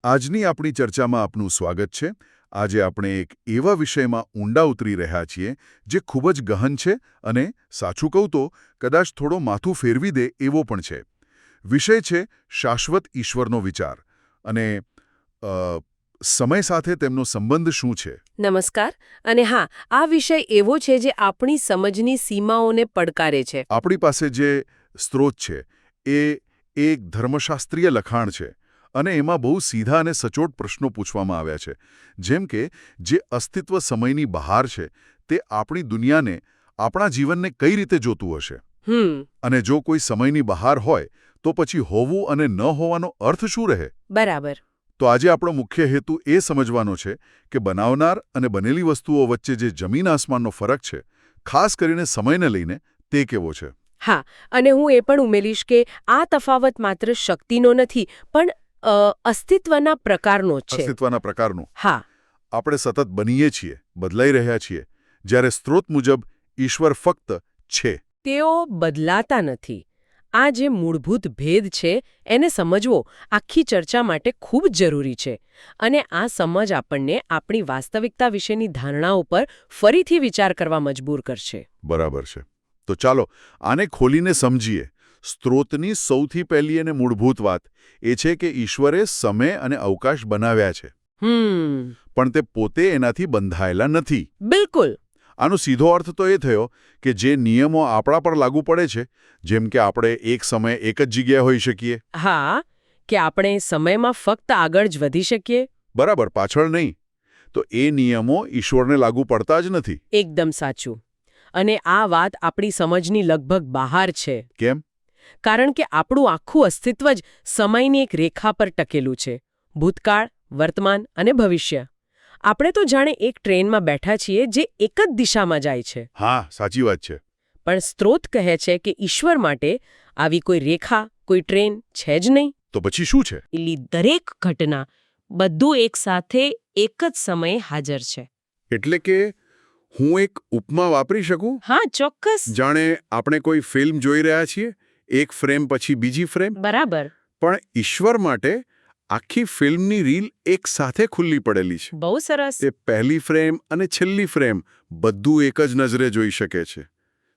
આજની આપણી ચર્ચામાં આપનું સ્વાગત છે. આજે આપણે એક એવા વિષયમાં ઊંડા ઉતરી રહ્યા છીએ જે ખૂબ જ ગહન છે અને સાચું કહું તો કદાચ થોડો માથું ફેરવી દે એવો પણ છે. વિષય છે શાશ્વત ઈશ્વરનો વિચાર અને સમય સાથે તેમનો સંબંધ શું છે. નમસ્કાર. અને હા, આ વિષય એવો છે જે આપણી સમજની સીમાઓને પડકારે છે. આપણી પાસે જે સ્ત્રોત છે એ એક ધર્મશાસ્ત્રીય લખાણ છે અને એમાં બહુ સીધા અને સચોટ પ્રશ્નો પૂછવામાં આવ્યા છે. જેમ કે જે અસ્તિત્વ સમયની બહાર છે તે આપણી દુનિયાને, આપણા જીવનને કઈ રીતે જોતું હશે. અને જો કોઈ સમયની બહાર હોય તો પછી હોવું અને ન હોવાનો અર્થ શું રહે. બરાબર. તો આજે આપણો મુખ્ય હેતુ એ સમજવાનો છે કે બનાવનાર અને બનેલી વસ્તુઓ વચ્ચે જે જમીન આસમાનનો ફરક છે, ખાસ કરીને સમયને લઈને, તે કેવો છે. હા, અને હું એ પણ ઉમેરીશ કે આ તફાવત માત્ર શક્તિનો નથી પણ અસ્તિત્વના પ્રકારનો જ છે. અસ્તિત્વના પ્રકારનો. હા. આપણે સતત બનીએ છીએ, બદલાઈ રહ્યા છીએ, જ્યારે સ્ત્રોત મુજબ ઈશ્વર ફક્ત છે. તેઓ બદલાતા નથી. આ જે મૂળભૂત ભેદ છે એને સમજવો આખી ચર્ચા માટે ખૂબ જ જરૂરી છે. અને આ સમજ આપણને આપણી વાસ્તવિકતા વિશેની ધારણાઓ પર ફરીથી વિચાર કરવા મજબૂર કરશે. બરાબર છે. તો ચાલો આને ખોલીને સમજીએ. સ્ત્રોતની સૌથી પહેલી અને મૂળભૂત વાત એ છે કે ઈશ્વરે સમય અને અવકાશ બનાવ્યા છે. પણ તે પોતે એનાથી બંધાયેલા નથી. બિલકુલ. આનો સીધો અર્થ તો એ થયો કે જે નિયમો આપણા પર લાગુ પડે છે, જેમ કે આપણે એક સમયે એક જ જગ્યાએ હોઈ શકીએ. હા, કે આપણે સમયમાં ફક્ત આગળ જ વધી શકીએ. બરાબર, પાછળ નહીં. તો એ નિયમો ઈશ્વરને લાગુ પડતા જ નથી. એકદમ સાચું. અને આ વાત આપણી સમજની લગભગ બહાર છે. કેમ? કારણ કે આપણું આખું અસ્તિત્વ જ સમયની એક રેખા પર ટકેલું છે. ભૂતકાળ, વર્તમાન અને ભવિષ્ય. આપણે તો જાણે એક ટ્રેનમાં બેઠા છીએ જે એક જ દિશામાં જાય છે. હા, સાચી વાત છે. પણ સ્ત્રોત કહે છે કે ઈશ્વર માટે આવી કોઈ રેખા, કોઈ ટ્રેન છે જ નહીં. તો પછી શું છે? એટલી દરેક ઘટના, બધું એકસાથે એક જ સમયે હાજર છે. એટલે કે હું એક ઉપમા વાપરી શકું? હા, ચોક્કસ. જાણે આપણે કોઈ ફિલ્મ જોઈ રહ્યા છીએ, એક ફ્રેમ પછી બીજી ફ્રેમ. બરાબર. પણ ઈશ્વર માટે આખી ફિલ્મની રીલ એક સાથે ખુલ્લી પડેલી છે. બહુ સરસ. તે પહેલી ફ્રેમ અને છેલ્લી ફ્રેમ બધું એક જ નજરે જોઈ શકે છે.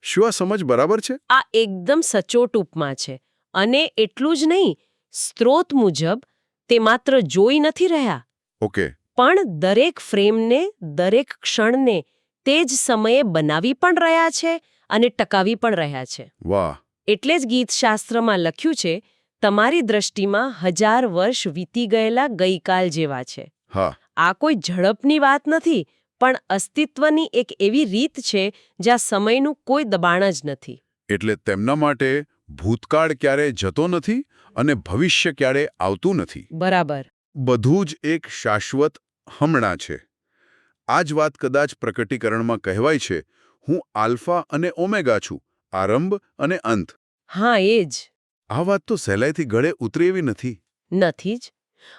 શું આ સમજ બરાબર છે? આ એકદમ સચોટ ઉપમા છે. અને એટલું જ નહીં, સ્ત્રોત મુજબ તે માત્ર જોઈ નથી રહ્યા. ઓકે. પણ દરેક ફ્રેમને, દરેક ક્ષણને તે જ સમયે બનાવી પણ રહ્યા છે અને ટકાવી પણ રહ્યા છે. વાહ. એટલે જ ગીતશાસ્ત્રમાં લખ્યું છે, તમારી દ્રષ્ટિમાં 1000 વર્ષ વીતી ગયેલા ગઈકાલ જેવા છે. હા. આ કોઈ ઝડપની વાત નથી, પણ અસ્તિત્વની એક એવી રીત છે જ્યાં સમયનું કોઈ દબાણ જ નથી. એટલે તેમના માટે ભૂતકાળ ક્યારે જતો નથી અને ભવિષ્ય ક્યારે આવતું નથી. બરાબર. બધું જ એક શાશ્વત હમણાં છે. આ જ વાત કદાચ પ્રકટીકરણમાં કહેવાય છે, હું આલ્ફા અને ઓમેગા છું, આરંભ અને અંત. હા, એ જ. આ વાત તો સહેલાઈથી ગળે ઉતરે એવી નથી. નથી જ.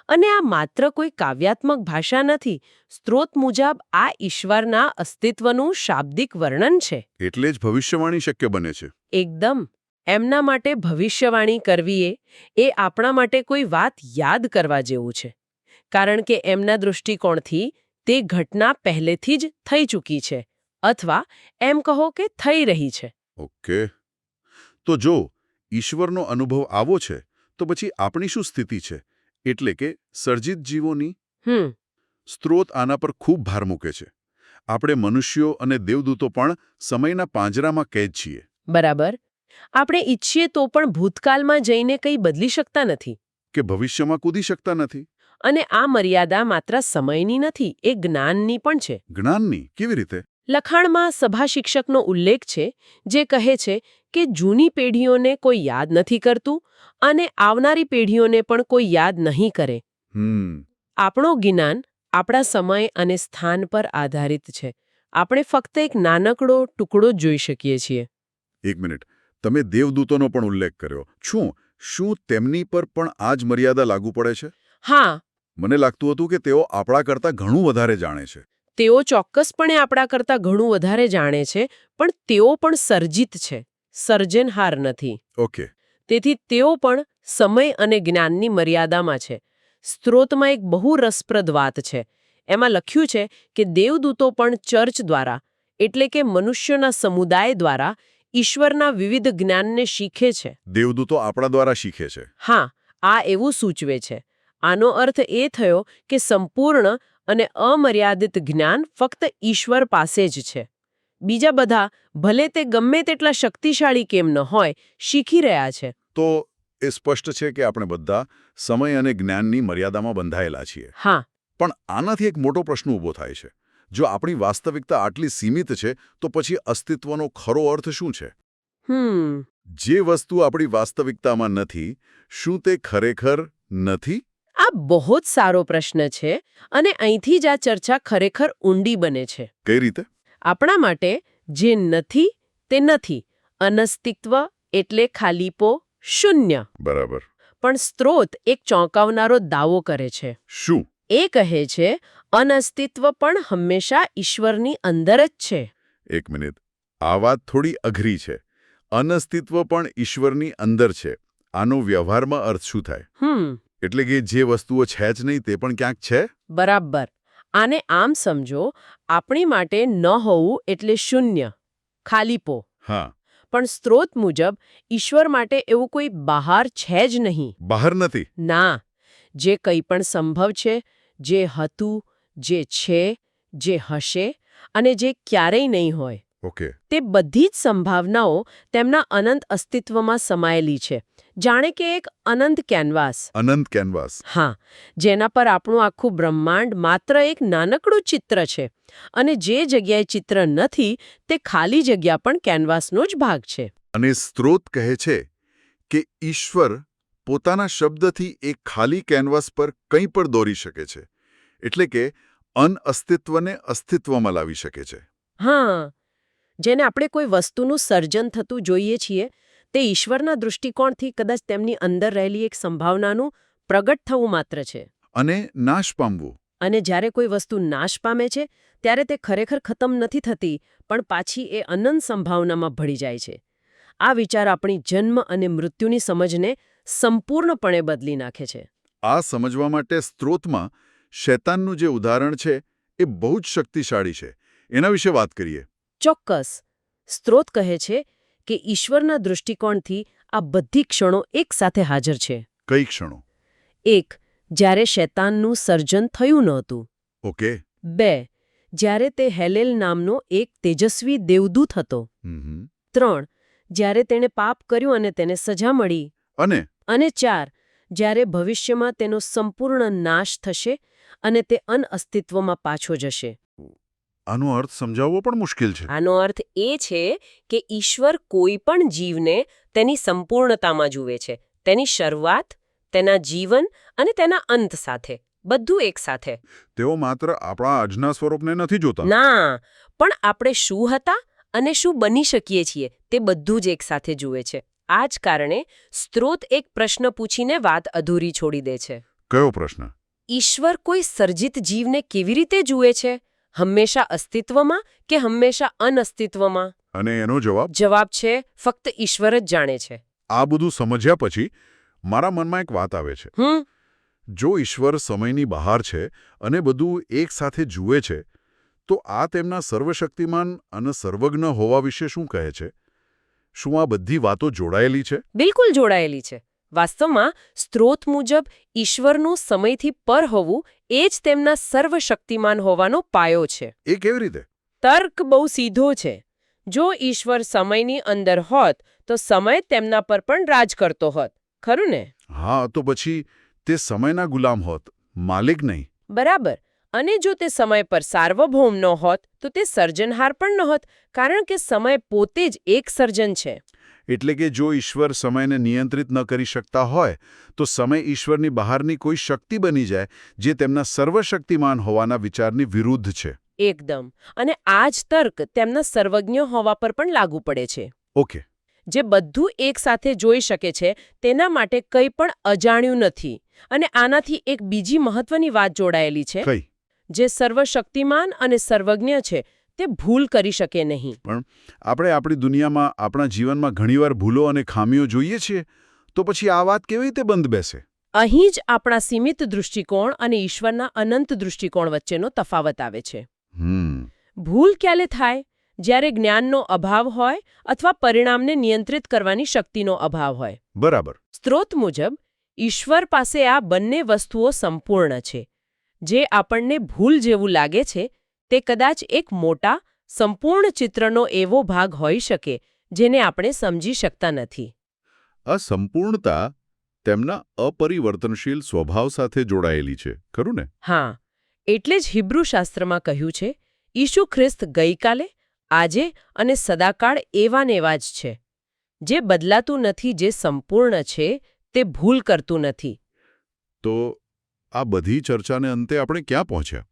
અને આ માત્ર કોઈ કાવ્યાત્મક ભાષા નથી. સ્ત્રોત મુજબ આ ઈશ્વરના અસ્તિત્વનું શાબ્દિક વર્ણન છે. એટલે જ ભવિષ્યવાણી શક્ય બને છે. એકદમ. એમના માટે ભવિષ્યવાણી કરવી એ આપણા માટે કોઈ વાત યાદ કરવા જેવું છે. કારણ કે એમના દૃષ્ટિકોણથી તે ઘટના પહેલેથી જ થઈ ચૂકી છે, અથવા એમ કહો કે થઈ રહી છે. ઓકે. તો જો ઈશ્વરનો અનુભવ આવો છે, તો પછી આપણી શું સ્થિતિ છે? એટલે કે સર્જિત જીવોની. સ્ત્રોત આના પર ખૂબ ભાર મૂકે છે. આપણે મનુષ્યો અને દેવદૂતો પણ સમયના પાંજરામાં કેદ છીએ. બરાબર. આપણે ઈચ્છીએ તો પણ ભૂતકાળમાં જઈને કંઈ બદલી શકતા નથી. કે ભવિષ્યમાં કૂદી શકતા નથી. અને આ મર્યાદા માત્ર સમયની નથી, એ જ્ઞાનની પણ છે. જ્ઞાનની? કેવી રીતે? લખાણમાં સભા શિક્ષકનો ઉલ્લેખ છે, જે કહે છે કે જૂની પેઢીઓને કોઈ યાદ નથી કરતું અને આવનારી પેઢીઓને પણ કોઈ યાદ નહીં કરે. આપણું જ્ઞાન આપણા સમય અને સ્થાન પર આધારિત છે. આપણે ફક્ત એક નાનકડો ટુકડો જ જોઈ શકીએ છીએ. એક મિનિટ. તમે દેવદૂતોનો પણ ઉલ્લેખ કર્યો. શું તેમની પર પણ આ જ મર્યાદા લાગુ પડે છે? હા. મને લાગતું હતું કે તેઓ આપણા કરતાં ઘણું વધારે જાણે છે. તેઓ ચોક્કસપણે આપણા કરતાં ઘણું વધારે જાણે છે, પણ તેઓ પણ સર્જિત છે, સર્જનહાર નથી. ઓકે. તેથી તેઓ પણ સમય અને જ્ઞાનની મર્યાદામાં છે. સ્ત્રોતમાં એક બહુ રસપ્રદ વાત છે. એમાં લખ્યું છે કે દેવદૂતો પણ ચર્ચ દ્વારા એટલે કે મનુષ્યોના સમુદાય દ્વારા ઈશ્વરના વિવિધ જ્ઞાનને શીખે છે. દેવદૂતો આપણા દ્વારા શીખે છે. હા, આ એવું સૂચવે છે. આનો અર્થ એ થયો કે સંપૂર્ણ અને અમર્યાદિત જ્ઞાન ફક્ત ઈશ્વર પાસે જ છે. બીજા બધા ભલે તે ગમે તેટલા શક્તિશાળી કેમ ન હોય, શીખી રહ્યા છે. તો એ સ્પષ્ટ છે કે આપણે બધા સમય અને જ્ઞાનની મર્યાદામાં બંધાયેલા છીએ. હા. પણ આનાથી એક મોટો પ્રશ્ન ઊભો થાય છે. જો આપણી વાસ્તવિકતા આટલી સીમિત છે તો પછી અસ્તિત્વનો ખરો અર્થ શું છે? જે વસ્તુ આપણી વાસ્તવિકતામાં નથી, શું તે ખરેખર નથી? આ બહુ જ સારો પ્રશ્ન છે અને અહીંથી જ આ ચર્ચા ખરેખર ઊંડી બને છે. કઈ રીતે? આપણા માટે જે નથી તે નથી. અનસ્તિત્વ એટલે ખાલીપો, શૂન્ય. બરાબર. પણ સ્ત્રોત એક ચોંકાવનારો દાવો કરે છે. શું? એ કહે છે અનસ્તિત્વ પણ હંમેશા ઈશ્વરની અંદર જ છે. એક મિનિટ, આ વાત થોડી અઘરી છે. અનસ્તિત્વ પણ ઈશ્વરની અંદર છે. આનો વ્યવહારમાં અર્થ શું થાય? એટલે કે જે વસ્તુઓ છે જ નહીં તે પણ ક્યાંક છે? બરાબર. આને આમ સમજો, આપણી માટે ન હોવું એટલે શૂન્ય, ખાલીપો. હા. પણ સ્ત્રોત મુજબ ઈશ્વર માટે એવું કોઈ બહાર છે જ નહીં. બહાર નથી? ના. જે કંઈ પણ સંભવ છે, જે હતું, જે છે, જે હશે અને જે ક્યારેય નહીં હોય, ઓકે. તે બધી જ સંભાવનાઓ તેમના અનંત અસ્તિત્વમાં સમાયેલી છે. જાણે કે એક અનંત કેનવાસ. અનંત કેનવાસ. હા, જેના પર આપણું આખું બ્રહ્માંડ માત્ર એક નાનકડું ચિત્ર છે. અને જે જગ્યાએ ચિત્ર નથી તે ખાલી જગ્યા પણ કેનવાસનો જ ભાગ છે. અને સ્ત્રોત કહે છે કે ઈશ્વર પોતાના શબ્દથી એક ખાલી કેનવાસ પર કંઈ પણ દોરી શકે છે. એટલે કે અનઅસ્તિત્વને અસ્તિત્વમાં લાવી શકે છે. હા, જેને આપણે કોઈ વસ્તુનું સર્જન થતું જોઈએ છીએ તે ઈશ્વરના દૃષ્ટિકોણથી કદાચ તેમની અંદર રહેલી એક સંભાવનાનું પ્રગટ થવું માત્ર છે. અને નાશ પામવું. અને જ્યારે કોઈ વસ્તુ નાશ પામે છે ત્યારે તે ખરેખર ખતમ નથી થતી, પણ પાછી એ અનંત સંભાવનામાં ભળી જાય છે. આ વિચાર આપણી જન્મ અને મૃત્યુની સમજને સંપૂર્ણપણે બદલી નાખે છે. આ સમજવા માટે સ્ત્રોતમાં શૈતાનનું જે ઉદાહરણ છે એ બહુ જ શક્તિશાળી છે. એના વિશે વાત કરીએ. ચોક્કસ. સ્ત્રોત કહે છે કે ઈશ્વરના દૃષ્ટિકોણથી આ બધી ક્ષણો એકસાથે હાજર છે. કઈ ક્ષણો? 1. જ્યારે શૈતાનનું સર્જન થયું નહોતું. ઓકે. 2. જ્યારે તે હેલેલ નામનો એક તેજસ્વી દેવદૂત હતો. 3. જ્યારે તેણે પાપ કર્યું અને તેને સજા મળી. અને 4. જ્યારે ભવિષ્યમાં તેનો સંપૂર્ણ નાશ થશે અને તે અનઅસ્તિત્વમાં પાછો જશે. આનો અર્થ સમજાવવો પણ મુશ્કેલ છે. આનો અર્થ એ છે કે ઈશ્વર કોઈ પણ જીવને તેની સંપૂર્ણતામાં જુએ છે. તેની શરૂઆત, તેના જીવન અને તેના અંત સાથે. બધું એક સાથે. તેઓ માત્ર આપણા આજના સ્વરૂપને નથી જોતા. ના, પણ આપણે શું હતા અને શું બની શકીએ છીએ તે બધું જ એક સાથે જુએ છે. આ જ કારણે સ્ત્રોત એક પ્રશ્ન પૂછીને વાત અધૂરી છોડી દે છે. કયો પ્રશ્ન? ઈશ્વર કોઈ સર્જિત જીવને કેવી રીતે જુએ છે? હંમેશા અસ્તિત્વમાં કે હંમેશા અનઅસ્તિત્વમાં? અને એનો જવાબ? જવાબ છે ફક્ત ઈશ્વર જ જાણે છે. આ બધું સમજ્યા પછી મારા મનમાં એક વાત આવે છે. જો ઈશ્વર સમયની બહાર છે અને બધું એક સાથે જુએ છે, તો આ તેમના સર્વશક્તિમાન અને સર્વજ્ઞ હોવા વિશે શું કહે છે? શું આ બધી વાતો જોડાયેલી છે? બિલકુલ જોડાયેલી છે. વાસ્તવમાં સ્ત્રોત મુજબ ઈશ્વરનું સમયથી પર હોવું એ જ તેમના સર્વશક્તિમાન હોવાનો પાયો છે. એ કેવી રીતે? તર્ક બહુ સીધો છે. જો ઈશ્વર સમયની અંદર હોત તો સમય તેમના પર પણ રાજ કરતો હોત. ખરું ને? હા, તો પછી તે સમયના ગુલામ હોત, માલિક નહીં. બરાબર. અને જો તે સમય પર સાર્વભૌમ ન હોત તો તે સર્જનહાર પણ નહોત, કારણ કે સમય પોતે જ એક સર્જન છે. એટલે કે જો ઈશ્વર સમયને નિયંત્રિત ન કરી શકતા હોય તો સમય ઈશ્વરની બહારની કોઈ શક્તિ બની જાય જે તેમના સર્વશક્તિમાન હોવાના વિચારની વિરુદ્ધ છે. એકદમ. અને આ જ તર્ક તેમના સર્વજ્ઞ હોવા પર પણ લાગુ પડે છે. ઓકે. જે બધું એક સાથે જોઈ શકે છે તેના માટે કંઈ પણ અજાણ્યું નથી. અને આનાથી એક બીજી મહત્વની વાત જોડાયેલી છે. કઈ? જે સર્વશક્તિમાન અને સર્વજ્ઞ છે તે ભૂલ કરી શકે નહીં. પણ આપણે આપણી દુનિયામાં, આપણા જીવનમાં ઘણીવાર ભૂલો અને ખામીઓ જોઈએ છીએ, તો પછી આ વાત કેવી રીતે બંધ બેસે? અહીં જ આપણા સીમિત દૃષ્ટિકોણ અને ઈશ્વરના અનંત દૃષ્ટિકોણ વચ્ચેનો તફાવત આવે છે. ભૂલ ક્યારે થાય? જ્યારે જ્ઞાનનો અભાવ હોય અથવા પરિણામને નિયંત્રિત કરવાની શક્તિનો અભાવ હોય. બરાબર. સ્ત્રોત મુજબ ઈશ્વર પાસે આ બંને વસ્તુઓ સંપૂર્ણ છે. જે આપણને ભૂલ જેવું લાગે છે તે કદાચ એક મોટા, સંપૂર્ણ ચિત્રનો એવો ભાગ હોઈ શકે જેને આપણે સમજી શકતા નથી. આ સંપૂર્ણતા તેમના અપરિવર્તનશીલ સ્વભાવ સાથે જોડાયેલી છે, ખરું ને? હા, એટલે જ હિબ્રુ શાસ્ત્રમાં કહ્યું છે, ઈસુ ખ્રિસ્ત ગઈકાલે, આજે અને સદાકાળ એવા ને એવા જ છે. જે બદલાતું નથી, જે સંપૂર્ણ છે, તે ભૂલ કરતું નથી. તો આ બધી ચર્ચાને અંતે આપણે ક્યાં પહોંચ્યા?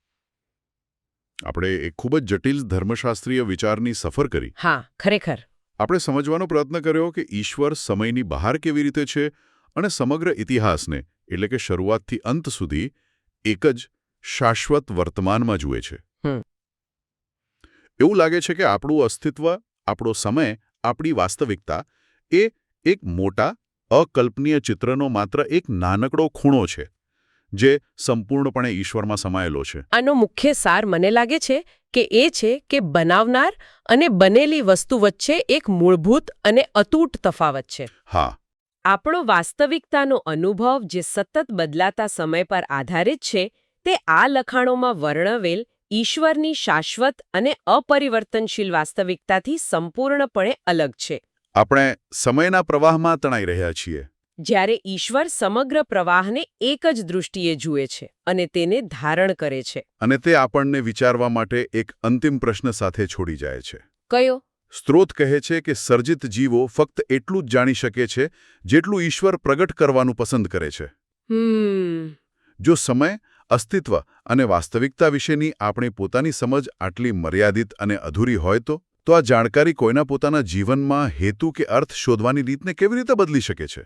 આપણે એક ખૂબ જ જટિલ ધર્મશાસ્ત્રીય વિચારની સફર કરી. હા, ખરેખર. આપણે સમજવાનો પ્રયત્ન કર્યો કે ઈશ્વર સમયની બહાર કેવી રીતે છે અને સમગ્ર ઇતિહાસને, એટલે કે શરૂઆતથી અંત સુધી, એક જ શાશ્વત વર્તમાનમાં જુએ છે. એવું લાગે છે કે આપણું અસ્તિત્વ, આપણો સમય, આપણી વાસ્તવિકતા એ એક મોટા, અકલ્પનીય ચિત્રનો માત્ર એક નાનકડો ખૂણો છે, જે સંપૂર્ણપણે ઈશ્વરમાં સમાયેલો છે. આનો મુખ્ય સાર મને લાગે છે કે એ છે કે બનાવનાર અને બનેલી વસ્તુ વચ્ચે એક મૂળભૂત અને અતૂટ તફાવત છે. હા. આપણો વાસ્તવિકતાનો અનુભવ, જે સતત બદલાતા સમય પર આધારિત છે, તે આ લખાણોમાં વર્ણવેલ ઈશ્વરની શાશ્વત અને અપરિવર્તનશીલ વાસ્તવિકતાથી સંપૂર્ણપણે અલગ છે. આપણે સમયના પ્રવાહમાં તણાઈ રહ્યા છીએ. જ્યારે ઈશ્વર સમગ્ર પ્રવાહને એક જ દૃષ્ટિએ જુએ છે અને તેને ધારણ કરે છે. અને તે આપણને વિચારવા માટે એક અંતિમ પ્રશ્ન સાથે છોડી જાય છે. કયો? સ્ત્રોત કહે છે કે સર્જિત જીવો ફક્ત એટલું જ જાણી શકે છે જેટલું ઈશ્વર પ્રગટ કરવાનું પસંદ કરે છે. જો સમય, અસ્તિત્વ અને વાસ્તવિકતા વિશેની આપણી પોતાની સમજ આટલી મર્યાદિત અને અધૂરી હોય તો આ જાણકારી કોઈના પોતાના જીવનમાં હેતુ કે અર્થ શોધવાની રીતને કેવી રીતે બદલી શકે છે?